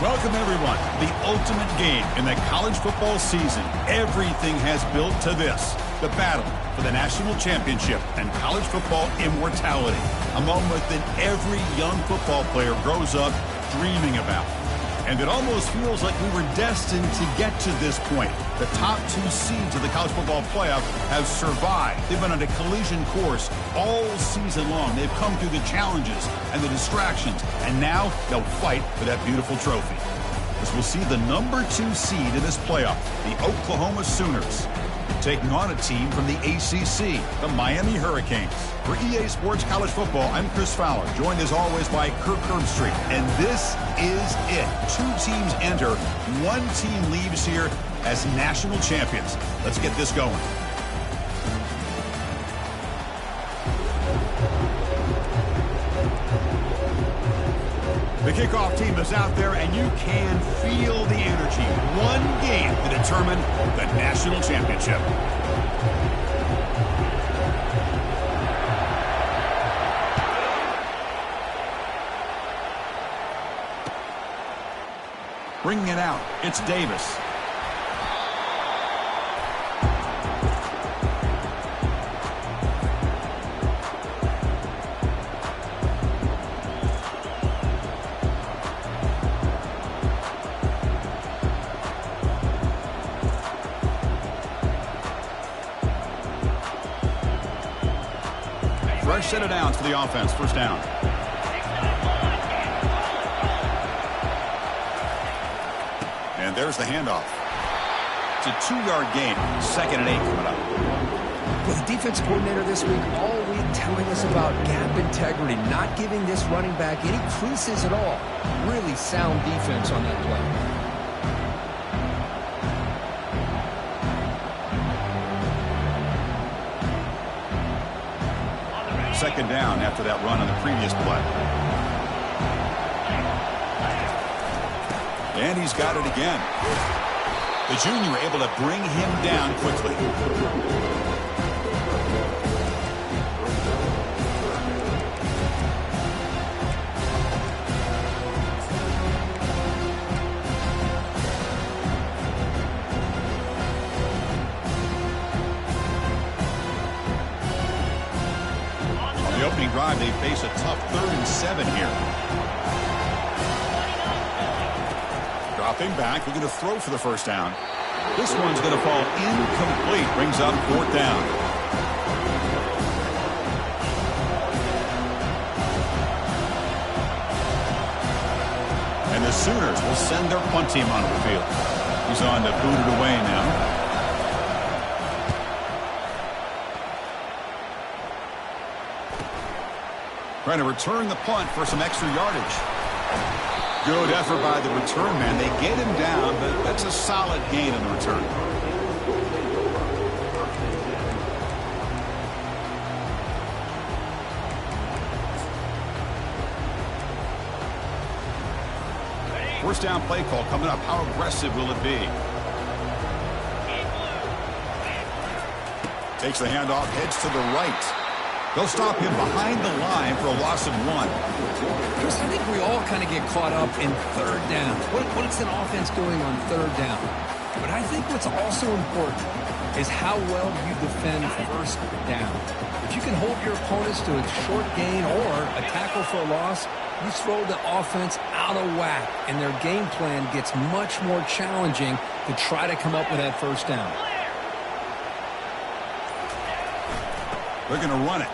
Welcome, everyone. The ultimate game in the college football season. Everything has built to this. The battle for the national championship and college football immortality. A moment that every young football player grows up dreaming about. And it almost feels like we were destined to get to this point. The top two seeds of the college football playoff have survived. They've been on a collision course all season long. They've come through the challenges and the distractions, and now they'll fight for that beautiful trophy. As we'll see the number 2 seed in this playoff, the Oklahoma Sooners, taking on a team from the ACC, the Miami Hurricanes. For EA Sports College Football, I'm Chris Fowler, joined as always by Kirk Herbstreit. And this is it. 2 teams enter, 1 team leaves here as national champions. Let's get this going. The kickoff team is out there, and you can feel the energy. One game to determine the national championship. Bringing it out, it's Davis. Fresh set of downs for the offense. First down. And there's the handoff. It's a 2-yard gain. 2nd and 8 coming up. Well, the defense coordinator this week all week telling us about gap integrity, not giving this running back any creases at all. Really sound defense on that play. Second down after that run on the previous play. And he's got it again. The junior able to bring him down quickly. The opening drive, they face a tough 3rd and 7 here. Dropping back, we're going to throw for the first down. This one's going to fall incomplete. Brings up 4th down. And the Sooners will send their punt team onto the field. He's on to boot it away now. Trying to return the punt for some extra yardage. Good effort by the return man. They get him down, but that's a solid gain in the return. First down play call coming up. How aggressive will it be? Takes the handoff, heads to the right. They'll stop him behind the line for a loss of 1. Chris, I think we all kind of get caught up in 3rd down. What is an offense doing on 3rd down? But I think what's also important is how well you defend 1st down. If you can hold your opponents to a short gain or a tackle for a loss, you throw the offense out of whack, and their game plan gets much more challenging to try to come up with that 1st down. They're going to run it.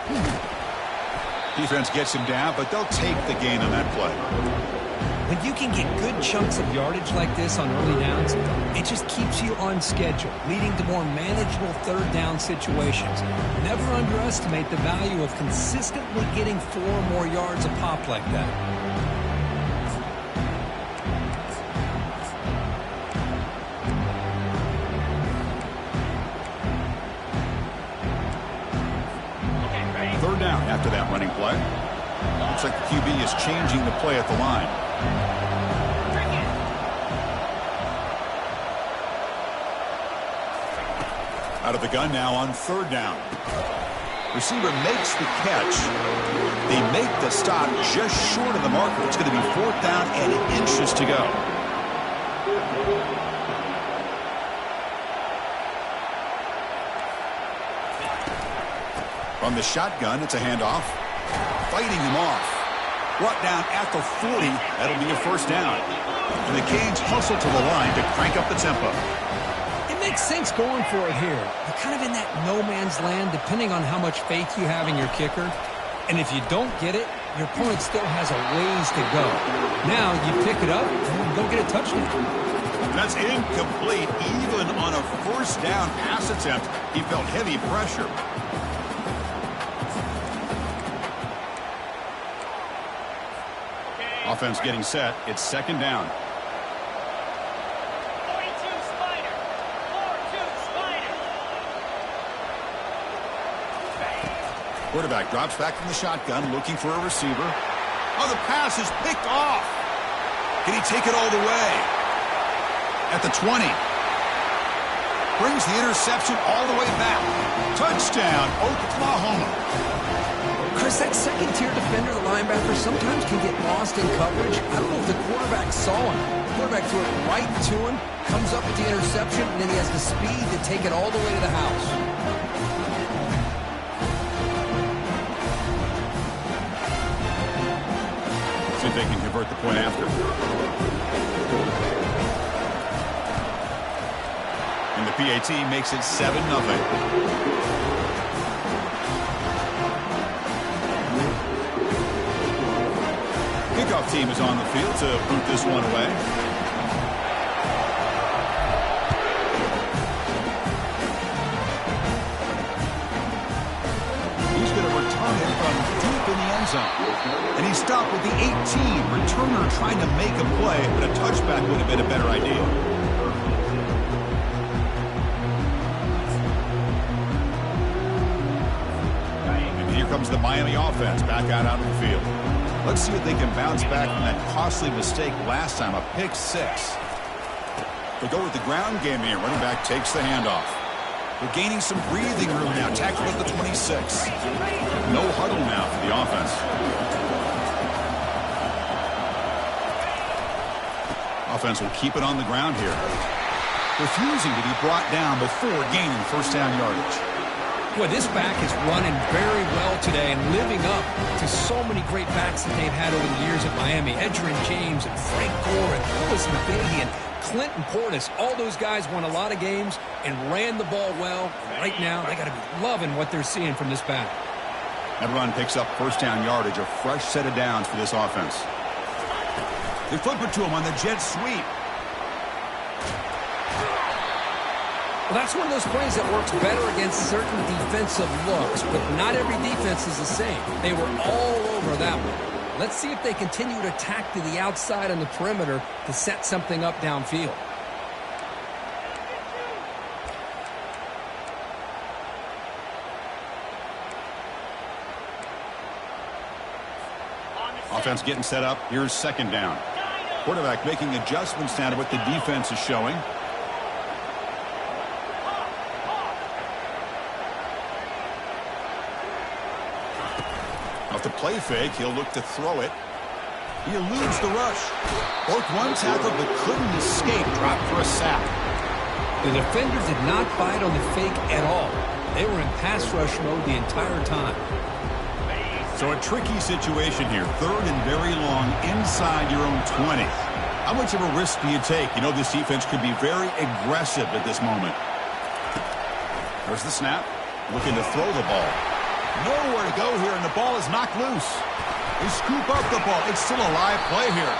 Defense gets him down, but they'll take the gain on that play. When you can get good chunks of yardage like this on early downs, it just keeps you on schedule, leading to more manageable 3rd down situations. Never underestimate the value of consistently getting 4 or more yards a pop like that. Down after that running play. Looks like the QB is changing the play at the line. Out of the gun now on 3rd down. Receiver makes the catch. They make the stop just short of the marker. It's going to be 4th down and inches to go. From the shotgun, it's a handoff. Fighting him off. Brought down at the 40. That'll be a first down. And the Canes hustle to the line to crank up the tempo. It makes sense going for it here. You're kind of in that no man's land depending on how much faith you have in your kicker. And if you don't get it, your opponent still has a ways to go. Now you pick it up and go get a touchdown. That's incomplete. Even on a first down pass attempt, he felt heavy pressure. Offense getting set. It's second down. 42 Spider. 4-2 Spider. Quarterback drops back from the shotgun, looking for a receiver. Oh, the pass is picked off. Can he take it all the way? At the 20. Brings the interception all the way back. Touchdown, Oklahoma. Chris, that second-tier defender, the linebacker, sometimes can get lost in coverage. I don't know if the quarterback saw him. The quarterback threw it right to him, comes up with the interception, and then he has the speed to take it all the way to the house. See if they can convert the point after. And the PAT makes it 7-0. Kickoff team is on the field to boot this one away. He's going to return it from deep in the end zone. And he stopped with the 18. Returner trying to make a play, but a touchback would have been a better idea. And here comes the Miami offense back out onto the field. Let's see if they can bounce back from that costly mistake last time, a pick 6. They go with the ground game here. Running back takes the handoff. They're gaining some breathing room now. Tackled at the 26. No huddle now for the offense. Offense will keep it on the ground here. Refusing to be brought down before gaining first down yardage. Boy, this back is running very well today and living up to so many great backs that they've had over the years at Miami. Edgerrin James and Frank Gore and Willis McGahee and Clinton Portis. All those guys won a lot of games and ran the ball well. Right now, they got to be loving what they're seeing from this back. That run picks up first down yardage, a fresh set of downs for this offense. They flip it to him on the jet sweep. Well, that's one of those plays that works better against certain defensive looks, but not every defense is the same. They were all over that one. Let's see if they continue to attack to the outside on the perimeter to set something up downfield. Offense getting set up. Here's second down. Quarterback making adjustments now to what the defense is showing. Off the play fake, he'll look to throw it. He eludes the rush. Broke one tackle but couldn't escape. Dropped for a sack. The defender did not bite on the fake at all. They were in pass rush mode the entire time. So a tricky situation here. Third and very long inside your own 20. How much of a risk do you take? You know this defense could be very aggressive at this moment. There's the snap. Looking to throw the ball. Nowhere to go here, and the ball is knocked loose. They scoop up the ball. It's still a live play here.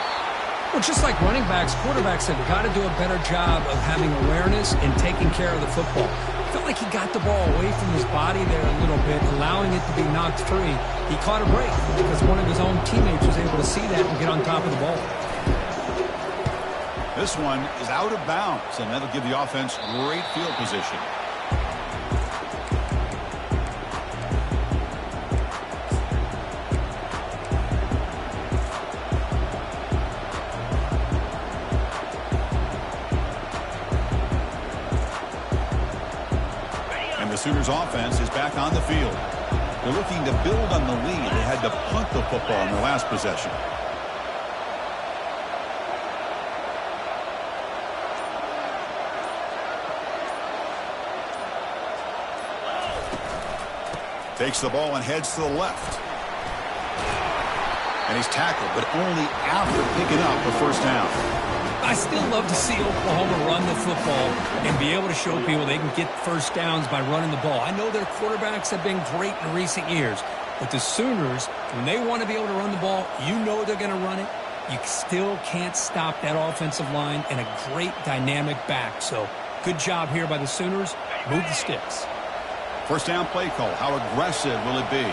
Well, just like running backs, quarterbacks have got to do a better job of having awareness and taking care of the football. Felt like he got the ball away from his body there a little bit, allowing it to be knocked free. He caught a break because one of his own teammates was able to see that and get on top of the ball. This one is out of bounds, and that'll give the offense great field position. Sooners offense is back on the field. They're looking to build on the lead. They had to punt the football in their last possession. Takes the ball and heads to the left. And he's tackled, but only after picking up the first down. I still love to see Oklahoma run the football and be able to show people they can get first downs by running the ball. I know their quarterbacks have been great in recent years, but the Sooners, when they want to be able to run the ball, you know they're going to run it. You still can't stop that offensive line and a great dynamic back. So good job here by the Sooners. Move the sticks. First down play call. How aggressive will it be?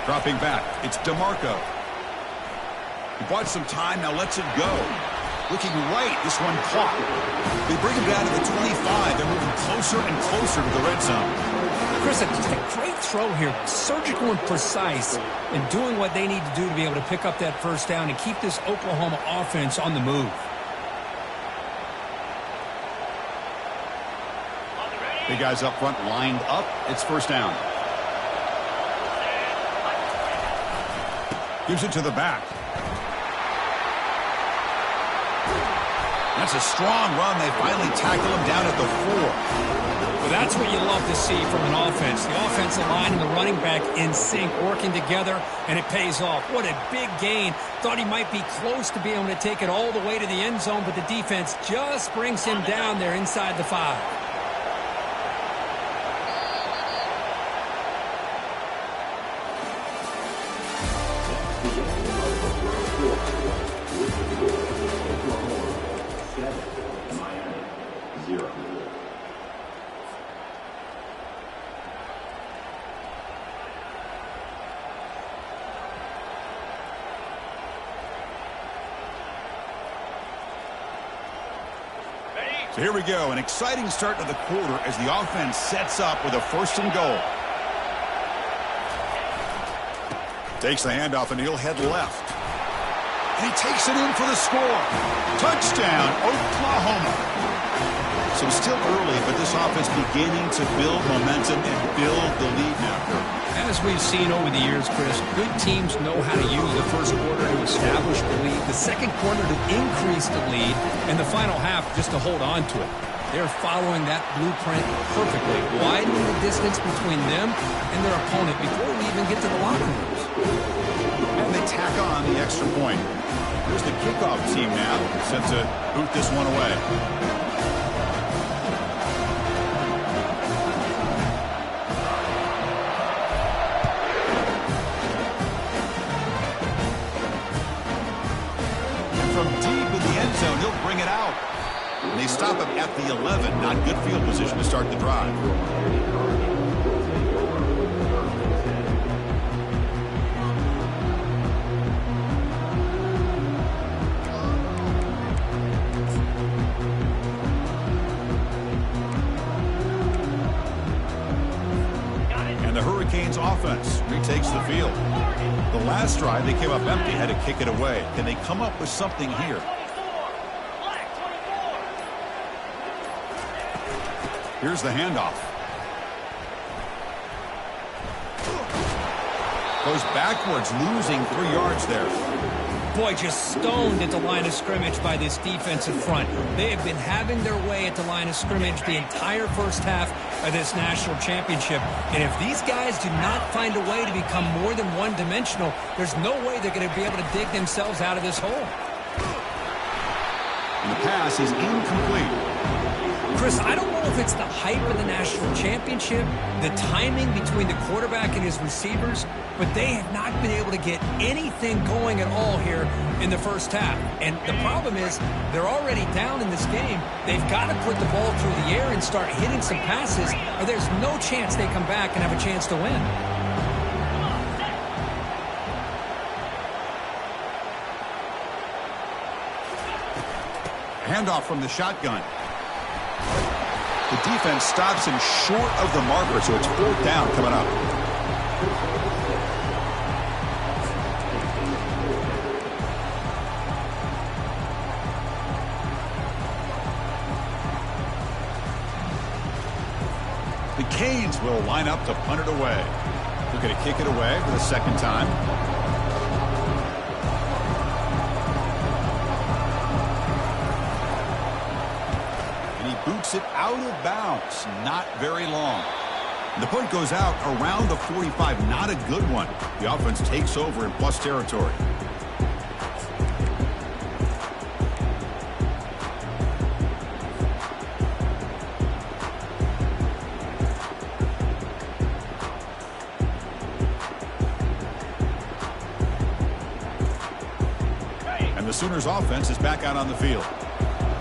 Dropping back, it's DeMarco. He bought some time, now lets it go. Looking right, this one caught. They bring him down to the 25. They're moving closer and closer to the red zone. Chris, just a great throw here. Surgical and precise in doing what they need to do to be able to pick up that first down and keep this Oklahoma offense on the move. Big guys up front lined up. It's first down. Gives it to the back. That's a strong run. They finally tackle him down at the 4. Well, that's what you love to see from an offense. The offensive line and the running back in sync, working together, and it pays off. What a big gain. Thought he might be close to being able to take it all the way to the end zone, but the defense just brings him down there inside the 5. So here we go, an exciting start to the quarter as the offense sets up with a 1st and goal. Takes the handoff and he'll head left. And he takes it in for the score. Touchdown, Oklahoma. So still early, but this offense beginning to build momentum and build the lead now, Kirk. As we've seen over the years, Chris, good teams know how to use the first quarter to establish the lead, the second quarter to increase the lead, and the final half just to hold on to it. They're following that blueprint perfectly, widening the distance between them and their opponent before we even get to the locker rooms. And they tack on the extra point. Here's the kickoff team now, set to boot this one away. From deep in the end zone, he'll bring it out. And they stop him at the 11. Not good field position to start the drive. And the Hurricanes offense retakes the field. The last drive, they came up empty, had to kick it away. Can they come up with something here? Here's the handoff. Goes backwards, losing 3 yards there. Boy, just stoned at the line of scrimmage by this defensive front. They have been having their way at the line of scrimmage the entire first half of this national championship. And if these guys do not find a way to become more than one-dimensional, there's no way they're going to be able to dig themselves out of this hole. And the pass is incomplete. Chris, I don't know if it's the hype of the national championship, the timing between the quarterback and his receivers, but they have not been able to get anything going at all here in the first half. And the problem is they're already down in this game. They've got to put the ball through the air and start hitting some passes, or there's no chance they come back and have a chance to win. Handoff from the shotgun. The defense stops him short of the marker, so it's 4th down coming up. The Canes will line up to punt it away. They're going to kick it away for the 2nd time. boots it out of bounds. Not very long. The punt goes out around the 45. Not a good one. The offense takes over in plus territory. And the Sooners offense is back out on the field.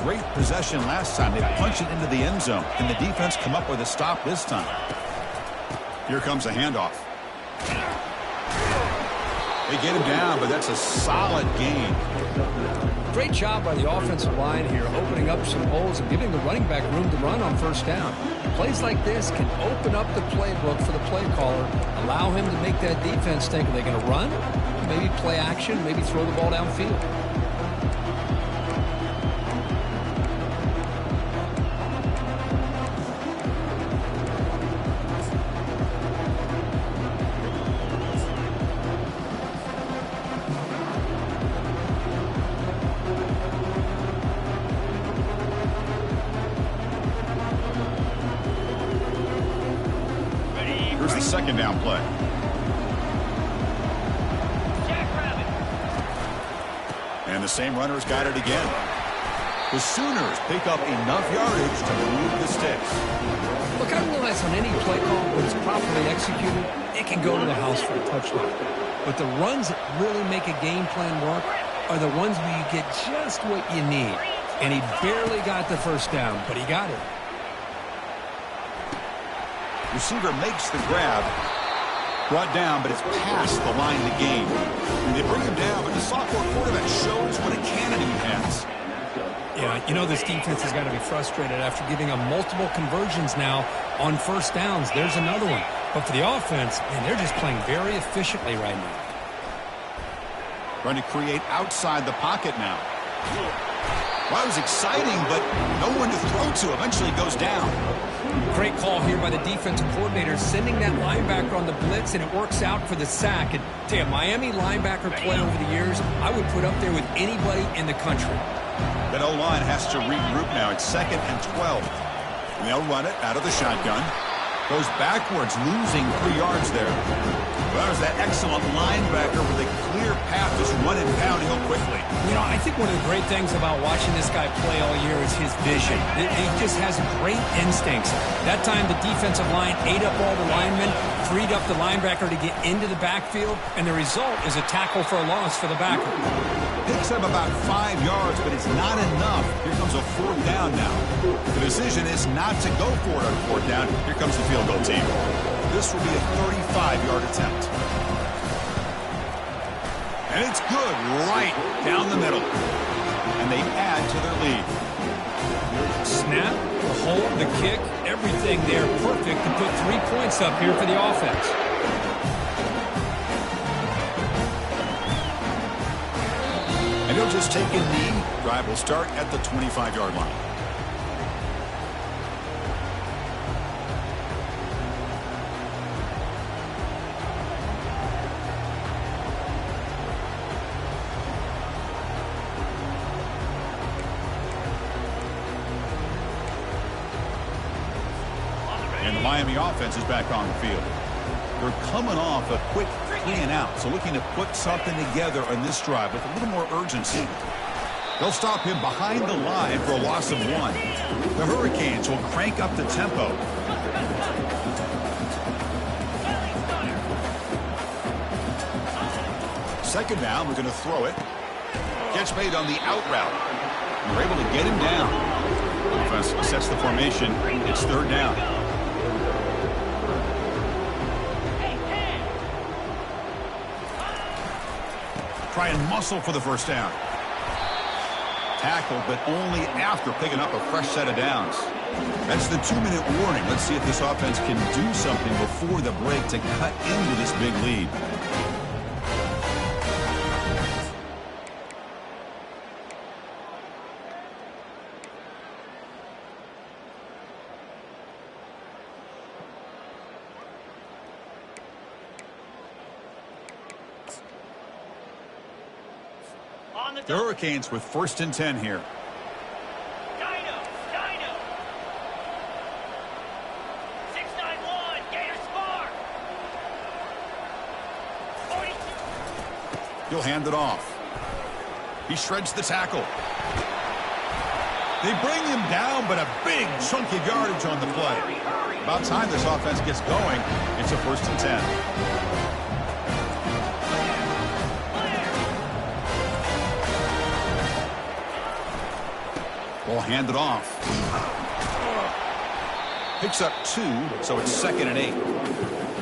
Great possession last time. They punched it into the end zone. Can the defense come up with a stop this time? Here comes a handoff. They get him down, but that's a solid gain. Great job by the offensive line here, opening up some holes and giving the running back room to run on first down. Plays like this can open up the playbook for the play caller, allow him to make that defense think, are they going to run? Maybe play action, maybe throw the ball downfield. Here's the second down play. And the same runner's got it again. The Sooners pick up enough yardage to move the sticks. Look, I realize on any play call, when it's properly executed, it can go to the house for a touchdown. But the runs that really make a game plan work are the ones where you get just what you need. And he barely got the first down, but he got it. Receiver makes the grab. Brought down, but it's past the line to gain. And they bring him down, but the sophomore quarterback shows what a cannon he has. Yeah, you know this defense has got to be frustrated after giving them multiple conversions now on first downs. There's another one. But for the offense, man, they're just playing very efficiently right now. Trying to create outside the pocket now. Well, it was exciting, but no one to throw to. Eventually goes down. Great call here by the defensive coordinator, sending that linebacker on the blitz, and it works out for the sack. And tell you, Miami linebacker play over the years, I would put up there with anybody in the country. That O-line has to regroup now. It's 2nd and 12. And they'll run it out of the shotgun. Goes backwards, losing 3 yards there. Well, that was that excellent linebacker with a clear path, just running downhill quickly. You know, I think one of the great things about watching this guy play all year is his vision. He just has great instincts. That time the defensive line ate up all the linemen, freed up the linebacker to get into the backfield, and the result is a tackle for a loss for the backer. Picks up about 5 yards, but it's not enough. Here comes a 4th down now. The decision is not to go for it on 4th down. Here comes the field goal team. This will be a 35-yard attempt. And it's good right down the middle. And they add to their lead. Snap, the hold, the kick, everything there perfect to put 3 points up here for the offense. And he'll just take a knee. Drive will start at the 25-yard line. And the Miami offense is back on the field. They're coming off a quick 3 and out, so looking to put something together on this drive with a little more urgency. They'll stop him behind the line for a loss of 1. The Hurricanes will crank up the tempo. Second down, we're going to throw it. Catch made on the out route. We're able to get him down. Offense sets the formation. It's 3rd down. Try and muscle for the first down. Tackle, but only after picking up a fresh set of downs. That's the 2-minute warning. Let's see if this offense can do something before the break to cut into this big lead. The Hurricanes with 1st and 10 here. He'll hand it off. He shreds the tackle. They bring him down, but a big chunk of yardage on the play. About time this offense gets going. It's a 1st and 10. Ball handed off. Picks up 2, so it's 2nd and 8.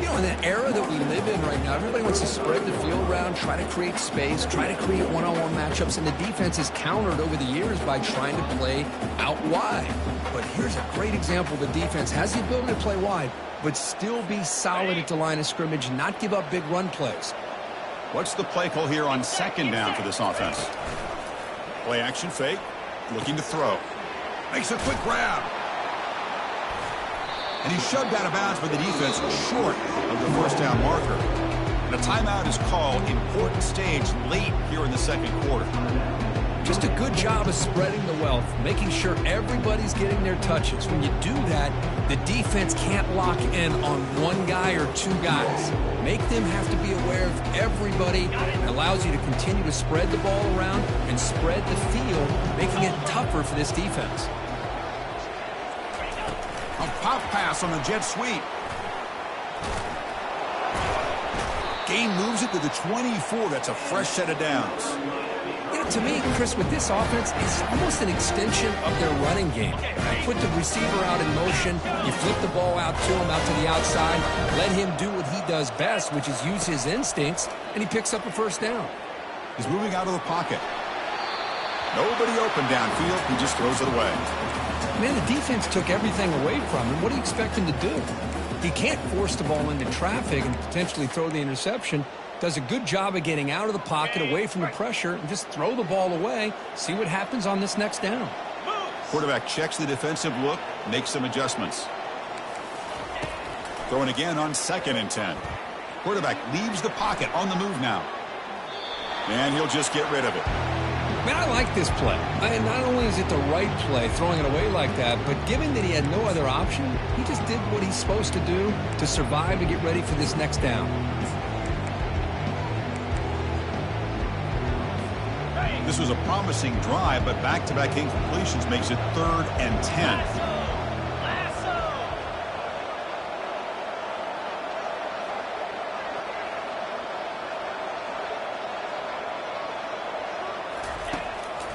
You know, in the era that we live in right now, everybody wants to spread the field around, try to create space, try to create one-on-one matchups, and the defense is countered over the years by trying to play out wide. But here's a great example. The defense has the ability to play wide, but still be solid at the line of scrimmage, not give up big run plays. What's the play call here on 2nd down for this offense? Play action fake, looking to throw. Makes a quick grab. And he's shoved out of bounds by the defense short of the 1st down marker. And a timeout is called. Important stage late here in the 2nd quarter. Just a good job of spreading the wealth, making sure everybody's getting their touches. When you do that, the defense can't lock in on one guy or 2 guys. Make them have to be aware of everybody. It allows you to continue to spread the ball around and spread the field, making it tougher for this defense. A pop pass on the jet sweep. Gain moves it to the 24. That's a fresh set of downs. You know, to me, Chris, with this offense, it's almost an extension of their running game. You put the receiver out in motion, you flip the ball out to him, out to the outside, let him do what he does best, which is use his instincts, and he picks up a 1st down. He's moving out of the pocket. Nobody open downfield. He just throws it away. Man, the defense took everything away from him. What do you expect him to do? He can't force the ball into traffic and potentially throw the interception. Does a good job of getting out of the pocket, away from the pressure, and just throw the ball away. See what happens on this next down. Quarterback checks the defensive look, makes some adjustments. Throwing again on 2nd and 10. Quarterback leaves the pocket on the move now. And he'll just get rid of it. Man, I like this play. Not only is it the right play, throwing it away like that, but given that he had no other option, he just did what he's supposed to do to survive and get ready for this next down. This was a promising drive, but back-to-back incompletions makes it 3rd and 10.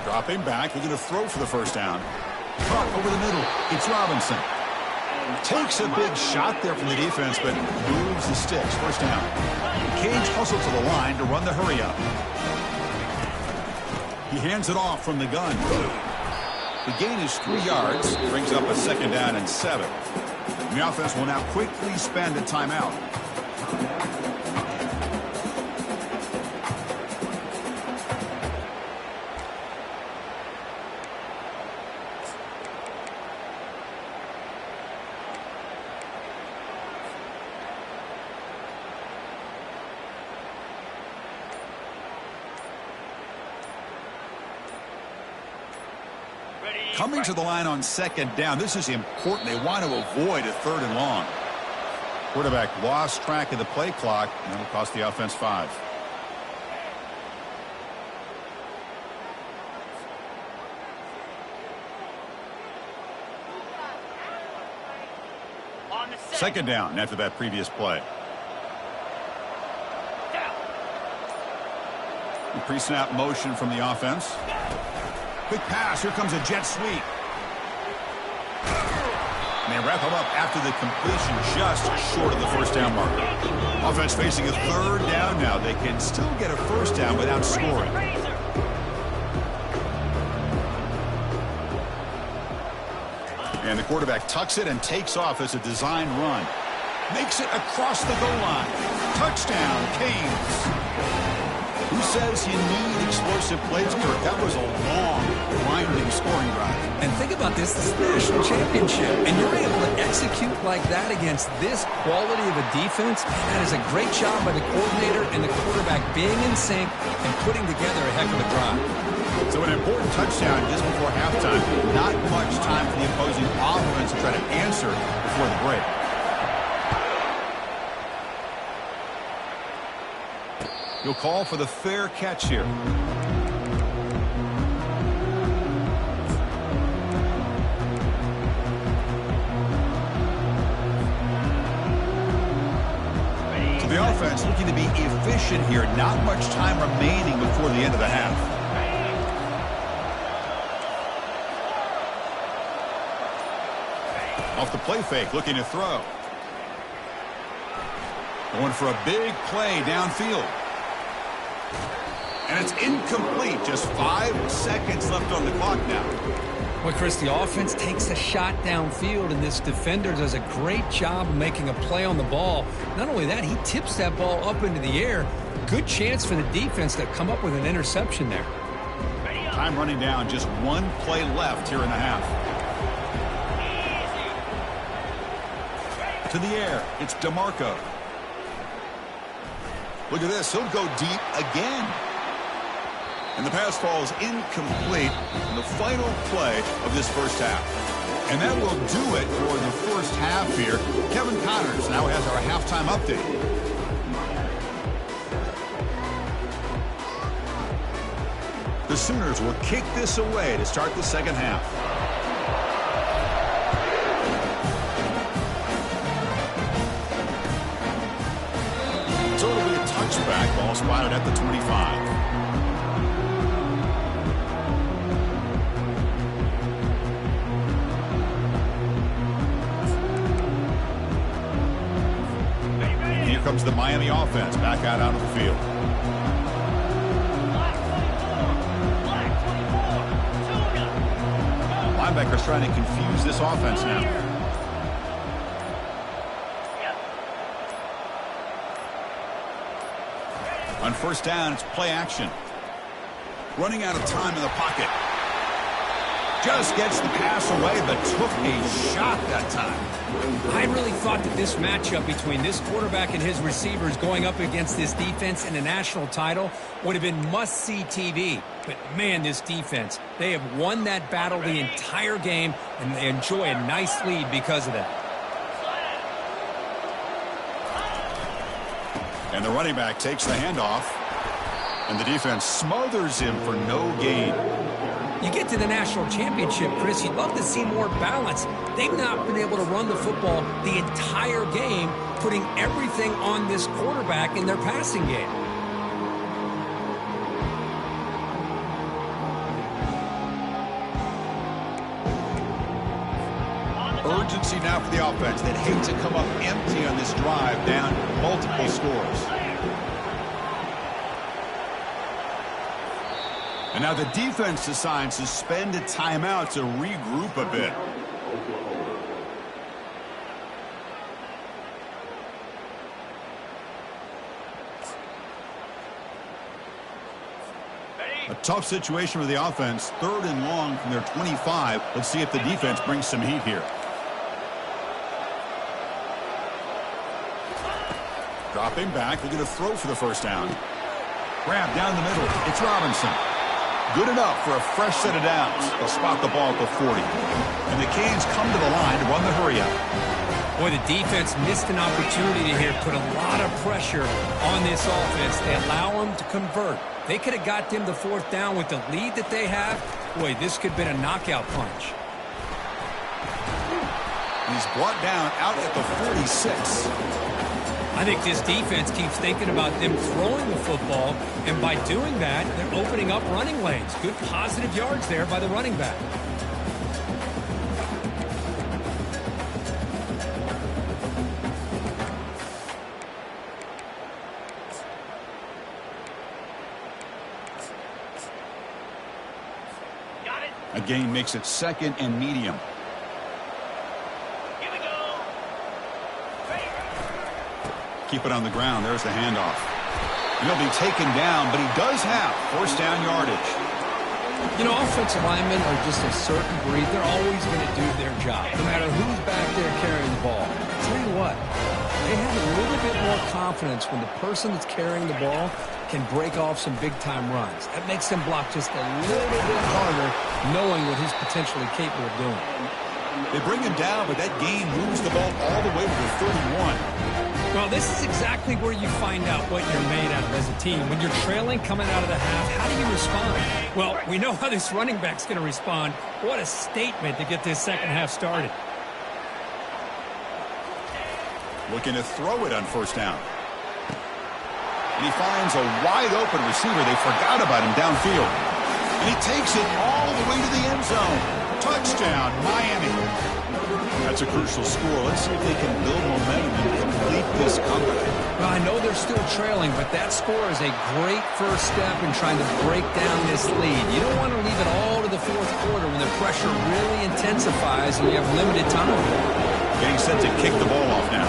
Dropping back, they're going to throw for the 1st down. Caught over the middle. It's Robinson. Takes a big shot there from the defense, but moves the sticks. 1st down. Cage hustles to the line to run the hurry up. He hands it off from the gun. The gain is 3 yards. Brings up a 2nd down and 7. The offense will now quickly spend a timeout. Coming to the line on 2nd down. This is important. They want to avoid a 3rd and long. Quarterback lost track of the play clock, and that'll cost the offense 5. Second down after that previous play. Pre-snap motion from the offense. Quick pass. Here comes a jet sweep. And they wrap him up after the completion just short of the 1st down marker. Offense facing a 3rd down now. They can still get a 1st down without scoring. And the quarterback tucks it and takes off as a design run. Makes it across the goal line. Touchdown, Canes. Who says you need explosive plays, Kirk? That was a long, winding scoring drive. And think about this. This is the national championship. And you're able to execute like that against this quality of a defense. That is a great job by the coordinator and the quarterback being in sync and putting together a heck of a drive. So an important touchdown just before halftime. Not much time for the opposing offense to try to answer before the break. You'll call for the fair catch here. So the offense looking to be efficient here. Not much time remaining before the end of the half. Off the play fake, looking to throw. Going for a big play downfield. And it's incomplete. Just 5 seconds left on the clock now. Well, Chris, the offense takes a shot downfield, and this defender does a great job of making a play on the ball. Not only that, he tips that ball up into the air. Good chance for the defense to come up with an interception there. Time running down, just 1 play left here in the half. To the air, it's DeMarco. Look at this, he'll go deep again. And the pass falls incomplete in the final play of this first half. And that will do it for the first half here. Kevin Connors now has our halftime update. The Sooners will kick this away to start the second half. So it'll be a touchback, ball spotted at the 25. And here comes the Miami offense back out onto the field. Linebackers trying to confuse this offense now. On first down, it's play action. Running out of time in the pocket. Just gets the pass away, but took a shot that time. I really thought that this matchup between this quarterback and his receivers going up against this defense in a national title would have been must-see TV. But, man, this defense, they have won that battle the entire game, and they enjoy a nice lead because of that. And the running back takes the handoff. And the defense smothers him for no gain. You get to the national championship, Chris, you'd love to see more balance. They've not been able to run the football the entire game, putting everything on this quarterback in their passing game. Urgency now for the offense. They'd hate to come up empty on this drive, down multiple scores. And now the defense decides to spend a timeout to regroup a bit. A tough situation for the offense. 3rd and long from their 25. Let's see if the defense brings some heat here. Dropping back, looking to throw for the first down. Grab down the middle. It's Robinson. Good enough for a fresh set of downs. They'll spot the ball at the 40. And the Canes come to the line to run the hurry up. Boy, the defense missed an opportunity here, put a lot of pressure on this offense. They allow them to convert. They could have got them the 4th down with the lead that they have. Boy, this could have been a knockout punch. He's brought down out at the 46. I think this defense keeps thinking about them throwing the football, and by doing that, they're opening up running lanes. Good positive yards there by the running back. A gain makes it 2nd and medium. Keep it on the ground. There's the handoff. And he'll be taken down, but he does have 1st down yardage. You know, offensive linemen are just a certain breed. They're always going to do their job, no matter who's back there carrying the ball. I'll tell you what, they have a little bit more confidence when the person that's carrying the ball can break off some big-time runs. That makes them block just a little bit harder, knowing what he's potentially capable of doing. They bring him down, but that gain moves the ball all the way to the 31. Well, this is exactly where you find out what you're made out of as a team. When you're trailing coming out of the half, how do you respond? Well, we know how this running back's going to respond. What a statement to get this second half started. Looking to throw it on first down. And he finds a wide-open receiver. They forgot about him downfield. And he takes it all the way to the end zone. Touchdown, Miami. That's a crucial score. Let's see if they can build momentum and complete this comeback. Well, I know they're still trailing, but that score is a great first step in trying to break down this lead. You don't want to leave it all to the fourth quarter when the pressure really intensifies and you have limited time. Getting set to kick the ball off now.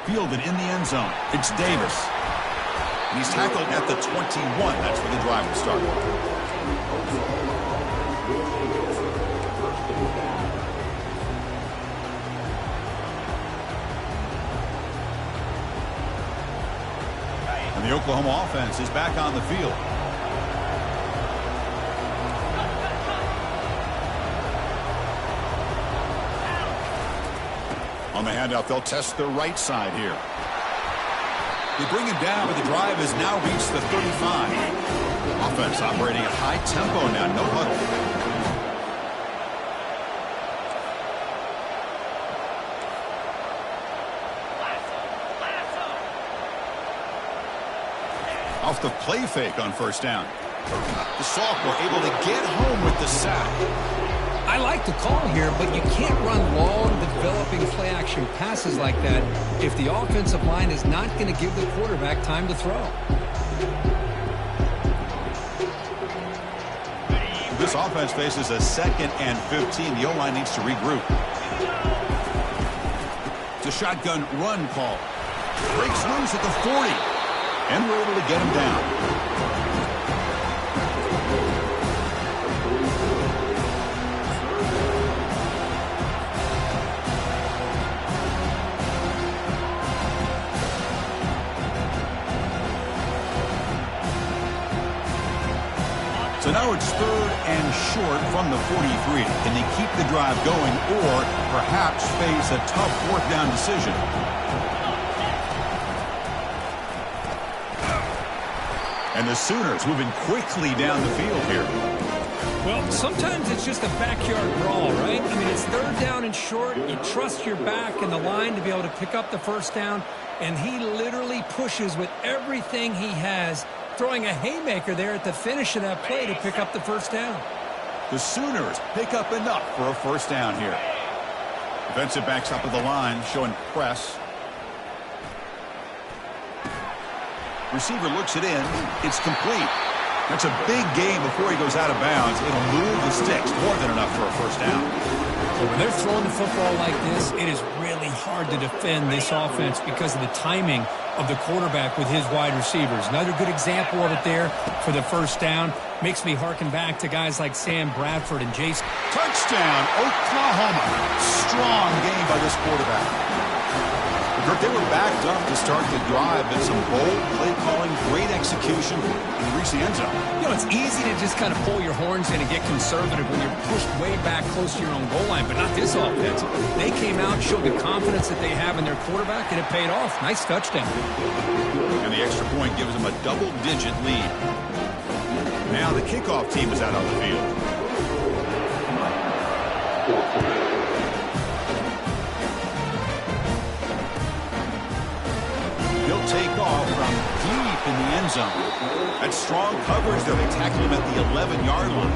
Fielded in the end zone. It's Davis. And he's tackled at the 21. That's where the drive will start. And the Oklahoma offense is back on the field. On the handout, they'll test the right side here. They bring him down, but the drive has now reached the 35. Offense operating at high tempo now, no huddle. Off the play fake on first down. The sophomore able to get home with the sack. I like the call here, but you can't run long, developing play-action passes like that if the offensive line is not going to give the quarterback time to throw. This offense faces a 2nd and 15. The O-line needs to regroup. It's a shotgun run call. Breaks loose at the 40. And we're able to get him down. So now it's 3rd and short from the 43. Can they keep the drive going or perhaps face a tough 4th down decision? And the Sooners moving quickly down the field here. Well, sometimes it's just a backyard brawl, right? I mean, it's 3rd down and short. You trust your back and the line to be able to pick up the first down. And he literally pushes with everything he has, throwing a haymaker there at the finish of that play to pick up the first down. The Sooners pick up enough for a first down here. Defensive backs up at the line, showing press. Receiver looks it in. It's complete. That's a big gain before he goes out of bounds. It'll move the sticks. More than enough for a first down. So when they're throwing the football like this, it is really hard to defend this offense because of the timing of the quarterback with his wide receivers. Another good example of it there for the first down. Makes me harken back to guys like Sam Bradford and Jason. Touchdown, Oklahoma. Strong game by this quarterback. They were backed up to start the drive, but some bold play calling, great execution, and reach the end zone. You know, it's easy to just kind of pull your horns in and get conservative when you're pushed way back close to your own goal line, but not this offense. They came out, showed the confidence that they have in their quarterback, and it paid off. Nice touchdown. And the extra point gives them a double-digit lead. Now the kickoff team is out on the field. He'll take off from deep in the end zone. That's strong coverage there. They tackle him at the 11-yard line.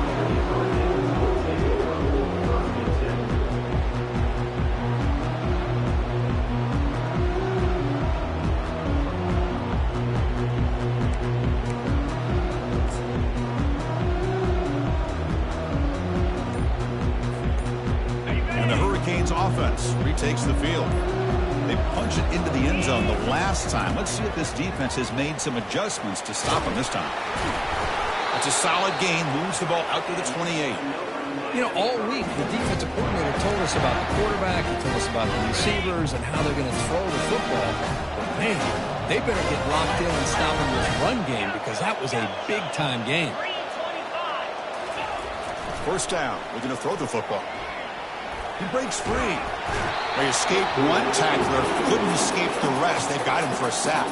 And the Hurricanes offense retakes the field. They punch it into the end zone the last time. Let's see if this defense has made some adjustments to stop them this time. It's a solid gain. Moves the ball out to the 28. You know, all week, the defensive coordinator told us about the quarterback. He told us about the receivers and how they're going to throw the football. But, man, they better get locked in and stop them this run game because that was a big-time game. First down. Looking to throw the football. He breaks free. They escaped one tackler. Couldn't escape the rest. They've got him for a sack.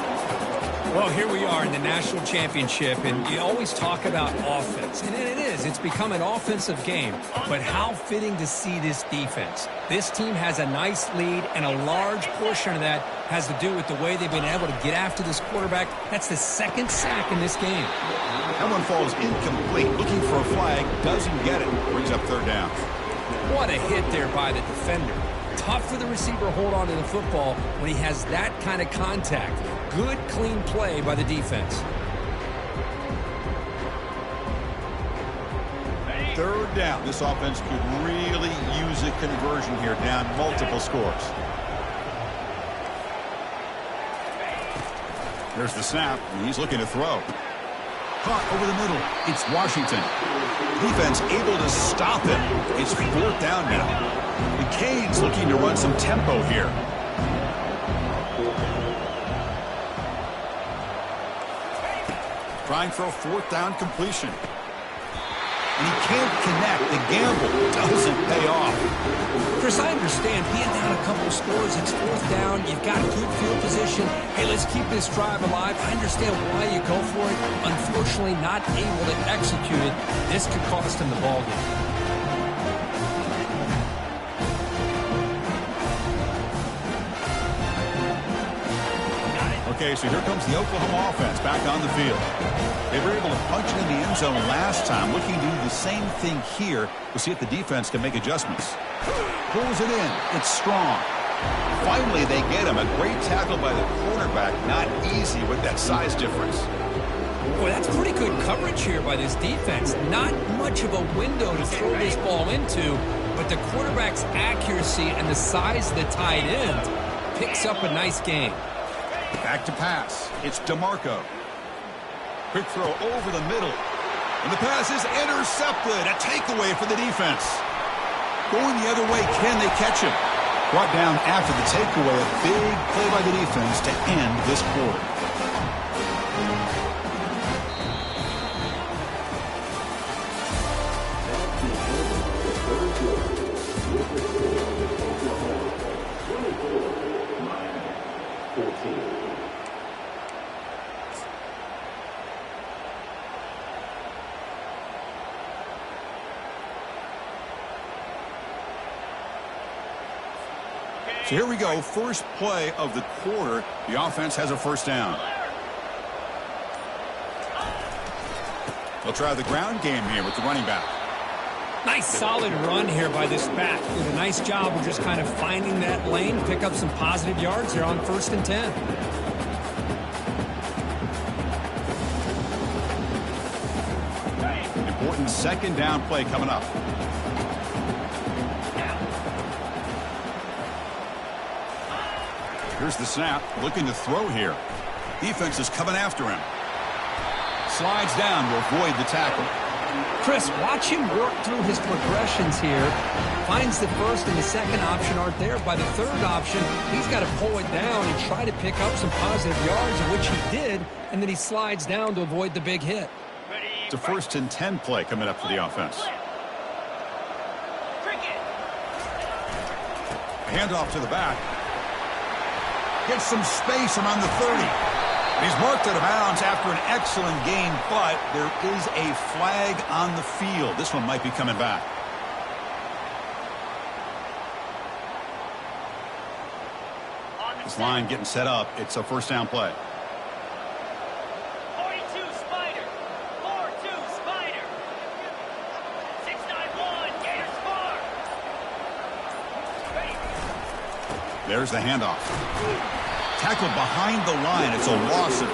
Well, here we are in the national championship, and you always talk about offense. And it is. It's become an offensive game. But how fitting to see this defense. This team has a nice lead, and a large portion of that has to do with the way they've been able to get after this quarterback. That's the second sack in this game. That one falls incomplete. Looking for a flag. Doesn't get it. Brings up third down. What a hit there by the defender. Tough for the receiver to hold on to the football when he has that kind of contact. Good, clean play by the defense. Third down. This offense could really use a conversion here, down multiple scores. There's the snap, and he's looking to throw. Caught over the middle. It's Washington. Defense able to stop him. It's fourth down now. The Canes looking to run some tempo here. Trying for a fourth down completion. And he can't connect. The gamble doesn't pay off. Chris, I understand being down a couple scores. It's fourth down. You've got good field position. Hey, let's keep this drive alive. I understand why you go for it. Unfortunately, not able to execute it. This could cost him the ballgame. Okay, so here comes the Oklahoma offense back on the field. They were able to punch it in the end zone last time. Looking to do the same thing here. We'll see if the defense can make adjustments. Pulls it in. It's strong. Finally, they get him. A great tackle by the quarterback. Not easy with that size difference. Boy, that's pretty good coverage here by this defense. Not much of a window to throw this ball into, but the quarterback's accuracy and the size of the tight end picks up a nice game. Back to pass. It's DeMarco. Quick throw over the middle. And the pass is intercepted. A takeaway for the defense. Going the other way, can they catch him? Brought down after the takeaway. A big play by the defense to end this quarter. So here we go, first play of the quarter. The offense has a first down. They'll try the ground game here with the running back. Nice solid run here by this back. Did a nice job of just kind of finding that lane, pick up some positive yards here on 1st and 10. Important second down play coming up. Here's the snap, looking to throw here. Defense is coming after him. Slides down to avoid the tackle. Chris, watch him work through his progressions here. Finds the first and the second option aren't there. By the third option, he's got to pull it down and try to pick up some positive yards, which he did, and then he slides down to avoid the big hit. It's a 1st and 10 play coming up for the offense. Handoff to the back. Gets some space around the 30. He's marked out of bounds after an excellent game, but there is a flag on the field. This one might be coming back. This line getting set up. It's a first down play. 42 Spider. 4-2 Spider. 6-9-1. Gators score. Ready. There's the handoff. Tackled behind the line. It's a loss of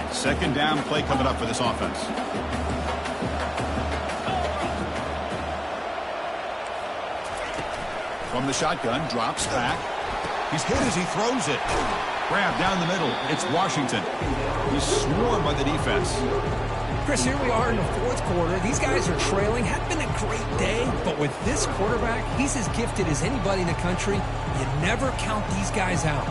2. Second down play coming up for this offense. From the shotgun, drops back. He's hit as he throws it. Grab down the middle. It's Washington. He's swarmed by the defense. Chris, here we are in the fourth quarter. These guys are trailing. Had been a great day, but with this quarterback, he's as gifted as anybody in the country. You never count these guys out.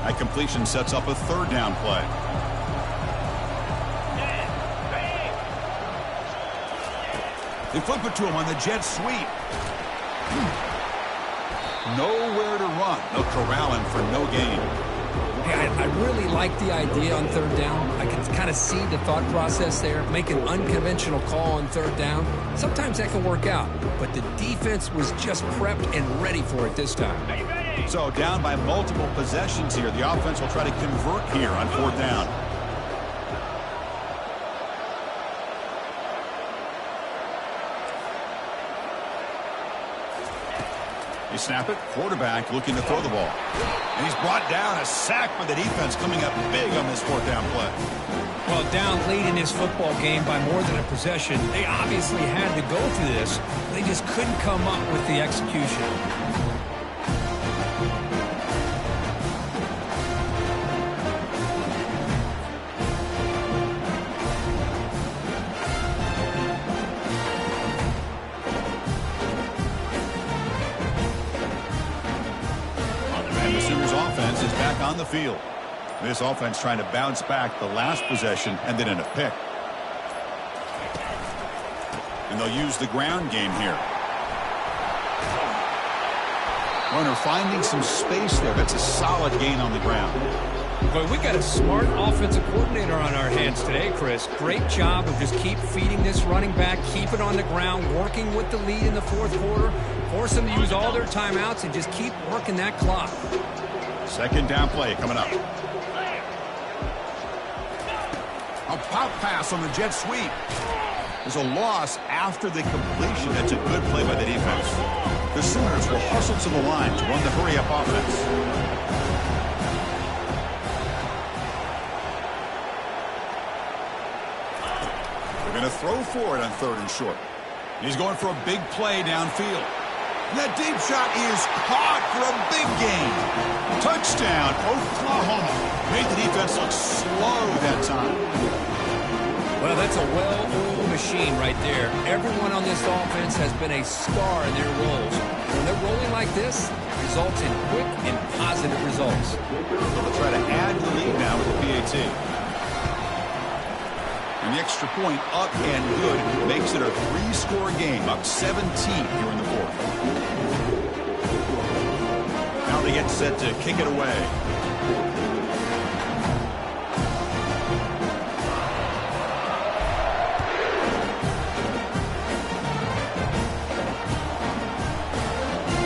That completion sets up a third down play. They flip it to him on the jet sweep. Nowhere to run. They'll corral him for no gain. Hey, I really like the idea on third down. I can kind of see the thought process there. Make an unconventional call on third down. Sometimes that can work out, but the defense was just prepped and ready for it this time. So down by multiple possessions here. The offense will try to convert here on fourth down. They snap it. Quarterback looking to throw the ball. And he's brought down. A sack by the defense coming up big on this fourth down play. Well, down late in this football game by more than a possession, they obviously had to go through this. They just couldn't come up with the execution. On the field. This offense trying to bounce back the last possession and then in a pick. And they'll use the ground game here. Runner finding some space there. That's a solid gain on the ground. But we got a smart offensive coordinator on our hands today, Chris. Great job of just keep feeding this running back, keep it on the ground, working with the lead in the fourth quarter, force them to use all their timeouts and just keep working that clock. Second down play coming up. A pop pass on the jet sweep. There's a loss after the completion. That's a good play by the defense. The Sooners will hustle to the line to run the hurry-up offense. They're going to throw for it on third and short. He's going for a big play downfield. That deep shot is caught for a big gain. Touchdown, Oklahoma. Made the defense look slow that time. Well, that's a well-oiled machine right there. Everyone on this offense has been a star in their roles. When they're rolling like this, it results in quick and positive results. They'll try to add the lead now with the PAT. And the extra point up and good makes it a three-score game, up 17 here in the fourth. Now they get set to kick it away.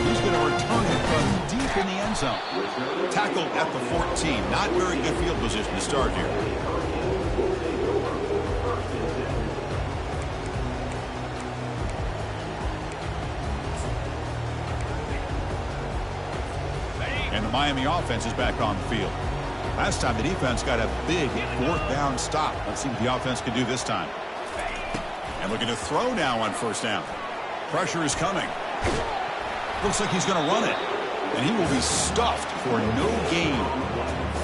He's going to return it from deep in the end zone. Tackled at the 14. Not very good field position to start here. And the Miami offense is back on the field. Last time the defense got a big fourth down stop. Let's see what the offense can do this time. And looking to throw now on first down. Pressure is coming. Looks like he's going to run it. And he will be stuffed for no gain.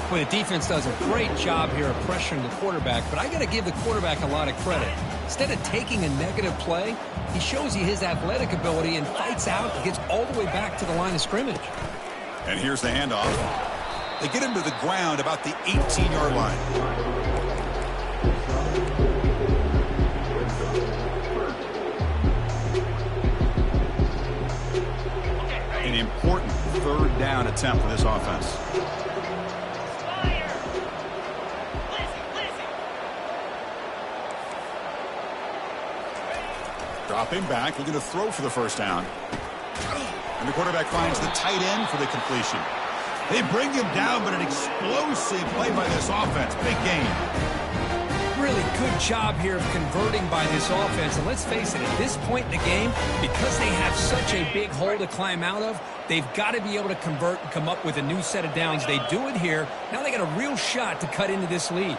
Well, the defense does a great job here of pressuring the quarterback, but I got to give the quarterback a lot of credit. Instead of taking a negative play, he shows you his athletic ability and fights out and gets all the way back to the line of scrimmage. And here's the handoff. They get him to the ground about the 18-yard line. An important third down attempt for this offense. Dropping back, looking to throw for the first down. And the quarterback finds the tight end for the completion. They bring him down, but an explosive play by this offense. Big gain. Really good job here of converting by this offense. And let's face it, at this point in the game, because they have such a big hole to climb out of, they've got to be able to convert and come up with a new set of downs. They do it here. Now they got a real shot to cut into this lead.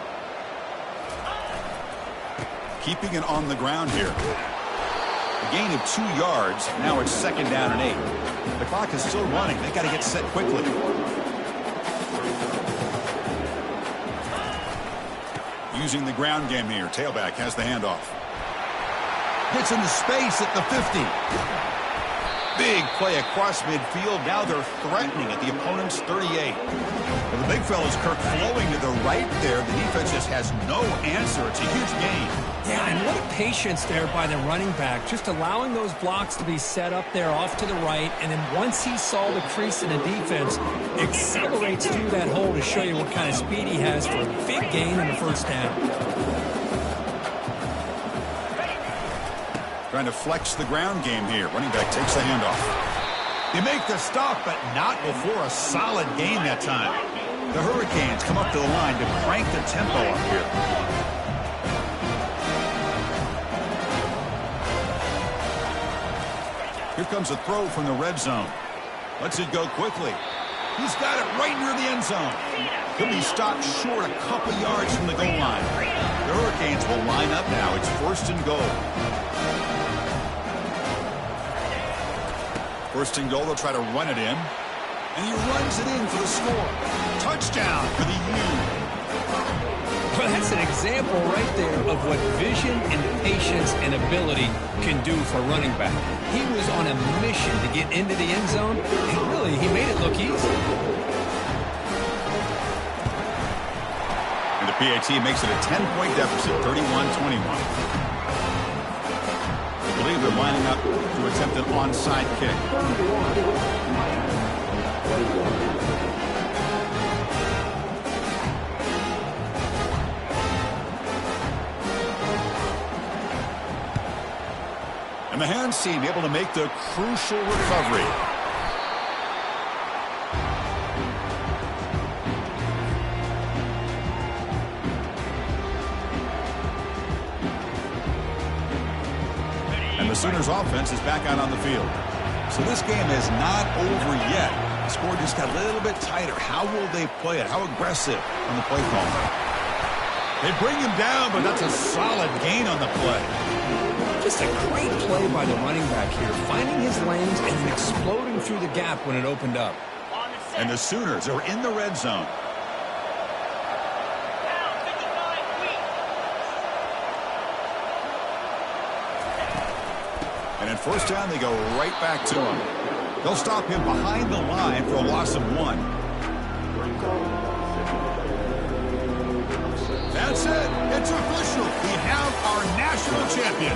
Keeping it on the ground here. A gain of 2 yards. Now it's second down and 8. The clock is still running. They got to get set quickly. Using the ground game here. Tailback has the handoff. Hits into space at the 50. Big play across midfield. Now they're threatening at the opponent's 38. Well, the big fella's Kirk flowing to the right there. The defense just has no answer. It's a huge gain. Yeah, and what a patience there by the running back. Just allowing those blocks to be set up there off to the right. And then once he saw the crease in the defense, accelerates through that hole to show you what kind of speed he has for a big gain in the first down. Trying to flex the ground game here. Running back takes the handoff. They make the stop, but not before a solid gain that time. The Hurricanes come up to the line to crank the tempo up here. Here comes a throw from the red zone. Lets it go quickly. He's got it right near the end zone. He'll be stopped short a couple yards from the goal line. The Hurricanes will line up now. It's 1st and goal. 1st and goal, they'll try to run it in. And he runs it in for the score. Touchdown for the U. Well, that's an example right there of what vision and patience and ability can do for a running back. He was on a mission to get into the end zone, and really, he made it look easy. And the PAT makes it a 10-point deficit, 31-21. I believe they're lining up to attempt an onside kick. And the hands team able to make the crucial recovery. The Sooners offense is back out on the field. So this game is not over yet. The score just got a little bit tighter. How will they play it? How aggressive on the play call? They bring him down, but that's a solid gain on the play. Just a great play by the running back here, finding his lanes and then exploding through the gap when it opened up. And the Sooners are in the red zone. And in 1st down, they go right back to him. They'll stop him behind the line for a loss of 1. That's it. It's official. We have our national champion.